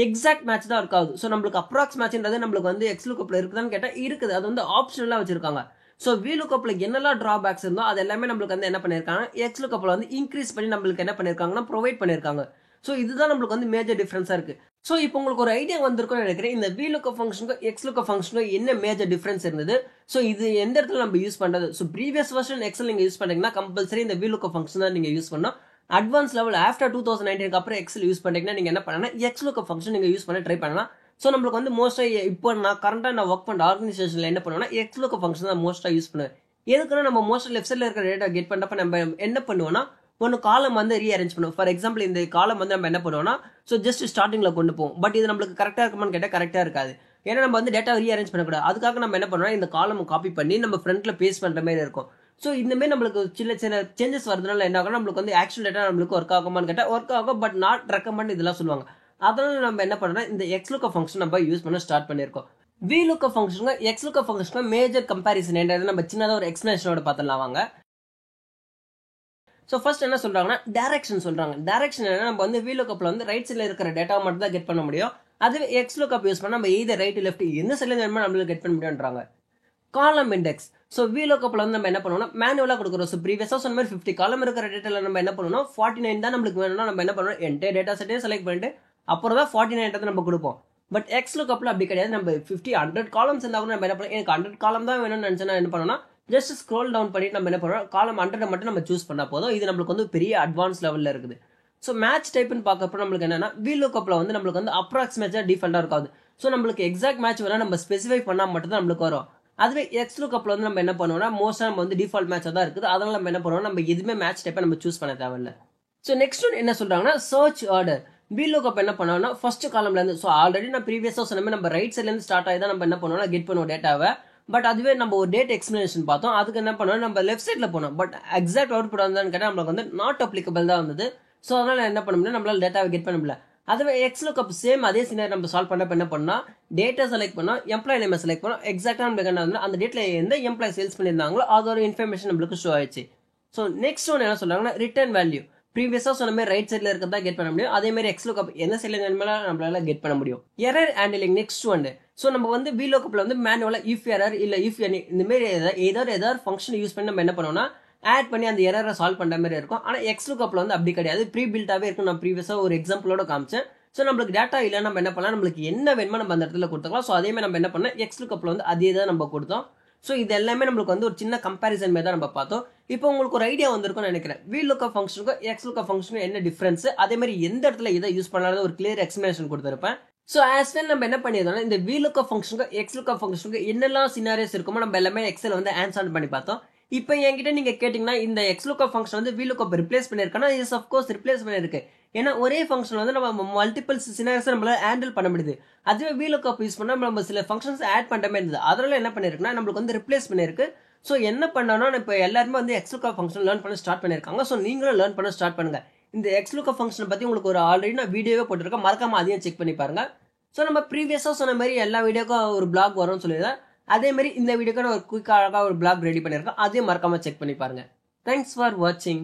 எக்ஸாக்ட் மேட்ச் தான் ஒர்க் ஆகுது. ஸோ நம்மளுக்கு அப்ராக்ஸ் மேட்ச்ன்றது நம்மளுக்கு வந்து எக்ஸ் லுக்அப்ல இருக்குதான்னு கேட்டா இருக்குது. அது வந்து ஆப்ஷனலா வச்சிருக்காங்க. ஸோ வி லுக்அப்ல என்னெல்லாம் டிராபேக்ஸ் இருந்தோ அது எல்லாமே நம்மளுக்கு வந்து என்ன பண்ணிருக்காங்க எக்ஸ் லுக்அப்ல வந்து இன்க்ரீஸ் பண்ணி நம்மளுக்கு என்ன பண்ணிருக்காங்கன்னா ப்ரொவைட் பண்ணிருக்காங்க. ஸோ இதுதான் நம்மளுக்கு வந்து மேஜர் டிஃபரன்ஸா இருக்கு. ஸோ இப்போ உங்களுக்கு ஒரு ஐடியா வந்திருக்கும்னு நினைக்கிறேன். இந்த வி லுக்அப் ஃபங்க்ஷனுக்கும் எக்ஸ் லுக்அப் ஃபங்க்ஷனுக்கும் என்ன மேஜர் டிஃபரன்ஸ் இருந்தது. ஸோ இது எந்த இடத்துல நம்ம யூஸ் பண்றது. ஸோ ப்ரீவியஸ் வெர்ஷன் எக்ஸல் நீங்க யூஸ் பண்ணீங்கன்னா கம்பல்சரி இந்த வி லுக்அப் ஃபங்க்ஷன் தான் நீங்க யூஸ் பண்ணணும். அட்வான்ஸ் லெவல் ஆஃப்டர் 2019 அப்புறம் எக்ஸல் யூஸ் பண்ணீங்கன்னா நீங்க என்ன பண்ணலாம் எக்ஸ் லுக்அப் ஃபங்க்ஷன் நீங்க யூஸ் பண்ண ட்ரை பண்ணலாம். ஸோ நம்மளுக்கு வந்து மோஸ்டா இப்போ நான் கரண்டா ஒர்க் பண்ற ஆர்கனைசேஷன்ல என்ன பண்ணுவேன்னா எக்ஸ் லுக்அப் ஃபங்க்ஷன் தான் மோஸ்டா யூஸ் பண்ணுவேன். எதுக்குன்னா நம்ம மோஸ்டா லெஃப்ட் சைட்ல இருக்கிற டேட்டா கெட் பண்றப்ப நம்ம என்ன பண்ணுவோம்னா ஒன்னு காலம் வந்து ரீஅரேஞ்ச் பண்ணுவோம். ஃபார் எக்ஸாம்பிள் இந்த காலம் வந்து நம்ம என்ன பண்ணுவோம்னா ஸோ ஜஸ்ட் ஸ்டார்டிங்ல கொண்டு போவோம். பட் இது நம்மளுக்கு கரெக்டா இருக்குமான்னு கேட்டால் கரெக்டா இருக்காது. ஏன்னா நம்ம வந்து டேட்டா ரீஅரேஞ்ச் பண்ணக்கூடாது. அதுக்காக நம்ம என்ன பண்ணுவோம்னா இந்த காலம் காப்பி பண்ணி நம்ம ஃப்ரண்ட்ல பேஸ்ட் பண்ற மாதிரி இருக்கும். ஸோ இந்த மாதிரி நம்மளுக்கு சின்ன சின்ன சேஞ்சஸ் வரதுனால என்ன ஆகும் நம்மளுக்கு வந்து ஆக்சுவல் டேட்டா நம்மளுக்கு ஒர்க் ஆகுமான்னு கேட்டால் ஒர்க் ஆகும். பட் நாட் ரெக்கமெண்ட் இதெல்லாம் சொல்லுவாங்க. அதனால நம்ம என்ன பண்ணோம்னா இந்த எக்ஸ் லுக்அப் ஃபங்க்ஷன் நம்ம யூஸ் பண்ண ஸ்டார்ட் பண்ணிருக்கோம். வி லுக்அப் ஃபங்க்ஷனுக்கு எக்ஸ் லுக்அப் ஃபங்க்ஷனுக்கு மேஜர் கம்பேரிசன் என்னது நம்ம சின்னதாக ஒரு எக்ஸ்பிளேஷனோட பார்த்துலாம் வாங்க. ஸோ ஃபர்ஸ்ட் என்ன சொல்றாங்கன்னா டைரக்ஷன் சொல்றாங்க. டைரக்ஷன் என்ன நம்ம வந்து வி லுக்அப்ல வந்து ரைட் சைட்ல இருக்கிற டேட்டா மட்டும் தான் கெட் பண்ண முடியும். அதுவே எக்ஸ் லுக்அப் யூஸ் பண்ணா நம்ம எய்தர் ரைட் லெஃப்ட் எந்த சைட்ல வேணுமோ நம்மளுக்கு கெட் பண்ண முடியும்ன்றாங்க. காலம் இண்டெக்ஸ். ஸோ வி லுக்அப்ல வந்து நம்ம என்ன பண்ணுவோம்னா மேனுவலா கொடுக்குறோம். ஸோ ப்ரீவியஸா சொன்ன மாதிரி 50 காலம் இருக்கிற டேட்டால நம்ம என்ன பண்ணுவோம் 49 தான் நம்மளுக்கு வேணும்னா நம்ம என்ன பண்ணுவோம் என்டையர் டேட்டா செட்டே செலக்ட் பண்ணிட்டு அப்புறம் தான் 49 நம்ம கொடுப்போம். பட் எக்ஸ் லுக்அப்ல அப்படி கிடையாது. நம்ம 100 காலம்ஸ் இருந்தா கூட நம்ம என்ன பண்ணுவோம் எனக்கு 100 காலம் தான் வேணும்னு நினைச்சா என்ன பண்ணுவோம்னா ஜஸ்ட் ஸ்க்ரோல் டவுன் பண்ணிட்டு நம்ம என்ன பண்ணுவோம் காலம் 100 மட்டும் நம்ம சூஸ் பண்ணா போதும். இது நம்மளுக்கு வந்து பெரிய அட்வான்ஸ் லெவல்ல இருக்குது. ஸோ மேட்ச் டைப்னு பார்க்கறப்ப நம்மளுக்கு என்னன்னா வி லுக்அப்ல வந்து நம்மளுக்கு வந்து அப்ராக்சிமேட்டா டிஃபரெண்டா இருக்காது. ஸோ நம்மளுக்கு எக்ஸாக்ட் மேட்ச் வேணா நம்ம ஸ்பெசிஃபை பண்ணா மட்டும் தான் நம்மளுக்கு வரும். அதுவே எக்ஸ் லுக்அப்ல வந்து நம்ம என்ன பண்ணுவோம்னா மோஸ்டா நம்ம வந்து டிஃபால்ட் மேட்சா தான் இருக்குது. அதனால நம்ம என்ன பண்ணுவோம் நம்ம எதுவுமே மேட்ச் டைப்பை நம்ம சூஸ் பண்ண தேவையில்ல. ஸோ நெக்ஸ்ட் ஒன் என்ன சொல்றாங்கன்னா சர்ச் ஆர்டர். வி லுக்அப் என்ன பண்ணுவோம்னா ஃபர்ஸ்ட் காலம்ல இருந்து ஸோ ஆல்ரெடி நான் ப்ரீவியஸா சொன்ன மாதிரி நம்ம ரைட் சைட்ல இருந்து ஸ்டார்ட் ஆகி தான் நம்ம என்ன பண்ணுவோம்னா கெட் பண்ணுவோம் டேட்டாவை. பட் அதுவே நம்ம ஒரு டேட் எக்ஸ்பிளனேஷன் பார்த்தோம். அதுக்கு என்ன பண்ணுவோம் நம்ம லெஃப்ட் சைட்ல போனோம். பட் எக்ஸாக்ட் அவுட் புட் வந்தான்னு கேட்டால் நம்மளுக்கு வந்து நாட் அப்ளிகபிள் தான் வந்தது. ஸோ அதனால என்ன பண்ண முடியல நம்மளால டேட்டாவை கெட் பண்ண முடியல. அதுவே எக்ஸ் லுக்அப் சேம் அதே சினாரியோ நம்ம சால்வ் பண்ணப்ப என்ன பண்ணா டேட்டா செலக்ட் பண்ணோம், எம்ப்ளாய் நேம் செலக்ட் பண்ணோம். எக்ஸாக்டா நம்மளுக்கு என்ன அந்த டேட்ல எந்த எம்ப்ளாய் சேல்ஸ் பண்ணியிருந்தாங்களோ அதோட இன்ஃபர்மேஷன் நம்மளுக்கு ஷோ ஆயிடுச்சு. ஸோ நெக்ஸ்ட் ஒன் என்ன சொல்றாங்கன்னா ரிட்டர்ன் வேல்யூ. ப்ரீவியஸா சொன்ன மாதிரி ரைட் சைட்ல இருக்கிறதா கெட் பண்ண முடியும். அதே மாதிரி எக்ஸ் லுக்அப் எந்த சைட்ல வேணுமோ நம்மளால கெட் பண்ண முடியும். Error handling next one. So நம்ம வந்து வி லுக்அப்ல வந்து மேனுவலா இஃப் எரர் இல்ல இஃப் இந்த மாதிரி ஏதாவது ஃபங்க்ஷன் யூஸ் பண்ணி நம்ம என்ன பண்ணுவோம்னா ஆட் பண்ணி அந்த எரரை சால்வ் பண்ற மாதிரி இருக்கும். ஆனா எக்ஸ் லுக்அப்ல வந்து அப்படி கிடையாது. ப்ரீ பில்டாவே இருக்கும். நான் ப்ரீவியஸா ஒரு எக்ஸாம்பிளோட காமிச்சேன். ஸோ நம்மளுக்கு டேட்டா இல்லை நம்ம என்ன பண்ணலாம் நம்மளுக்கு என்ன வேணுமோ நம்ம அந்த இடத்துல கொடுத்துக்கலாம். ஸோ அதே மாதிரி நம்ம என்ன பண்ணோம் எக்ஸ் லுக்அப்ல வந்து அதே தான் நம்ம கொடுத்தோம். ஸோ இது எல்லாமே நம்மளுக்கு வந்து ஒரு சின்ன கம்பேரிசன் மாதிரி தான் நம்ம பார்த்தோம். இப்போ உங்களுக்கு ஒரு ஐடியா வந்திருக்கும்னு நினைக்கிறேன். வி லுக்அப் ஃபங்க்ஷனுக்கும் எக்ஸ் லுக்அப் ஃபங்க்ஷனுக்கும் என்ன டிஃபரன்ஸ், அதே மாதிரி எந்த இடத்துல இதை யூஸ் பண்ணாலும் ஒரு கிளியர் எக்ஸ்பிளனேஷன் கொடுத்துருப்பேன். ஸோ ஆஸ் வெல் நம்ம என்ன பண்ணியிருந்தோம்னா இந்த வி லுக்அப் ஃபங்க்ஷனுக்கும் எக்ஸ் லுக்அப் ஃபங்க்ஷனுக்கு என்னெல்லாம் சினாரியோஸ் இருக்குமோ நம்ம எல்லாமே எக்ஸல் வந்து ஆன்சர் பண்ணி பார்த்தோம். இப்போ என்கிட்ட நீங்க கேட்டீங்கன்னா இந்த எக்ஸ் லுக்அப் ஃபங்க்ஷன் வந்து வி லுக்அப் ரிப்ளேஸ் பண்ணிருக்கேன்னா இஸ் ஆஃப்கோர்ஸ் ரிப்ளேஸ் பண்ணிருக்கு. ஏன்னா ஒரே ஃபங்க்ஷன் வந்து நம்ம மல்டிபிள் சினாரியோஸ் நம்மளால ஹேண்டில் பண்ண முடியுது. அதுவே வி லுக்அப் யூஸ் பண்ணா நம்ம சில ஃபங்க்ஷன்ஸ் ஆட் பண்ற மாதிரி இருந்தது. அதனால என்ன பண்ணிருக்குன்னா நம்மளுக்கு வந்து ரிப்ளேஸ் பண்ணிருக்கு. ஸோ என்ன பண்ணோம்னா இப்போ எல்லாருமே வந்து எக்ஸ் லுக்அப் ஃபங்க்ஷன் லேர்ன் பண்ண ஸ்டார்ட் பண்ணிருக்காங்க. ஸோ நீங்களும் லேர்ன் பண்ண ஸ்டார்ட் பண்ணுங்க. இந்த எக்ஸ் லுக்அப் ஃபங்க்ஷன் பத்தி உங்களுக்கு ஒரு ஆல்ரெடி நான் வீடியோவே போட்டிருக்கேன். மறக்காம அதையும் செக் பண்ணி பாருங்க. ஸோ நம்ம ப்ரீவியஸா சொன்ன மாதிரி எல்லா வீடியோக்கும் ஒரு பிளாக் வரும்னு சொல்லிடுறேன். அதே மாதிரி இந்த வீடியோக்கு நான் ஒரு குயிக்காக ஒரு பிளாக் ரெடி பண்ணியிருக்கேன். அதையும் மறக்காம செக் பண்ணி பாருங்க. தேங்க்ஸ் ஃபார் வாட்சிங்.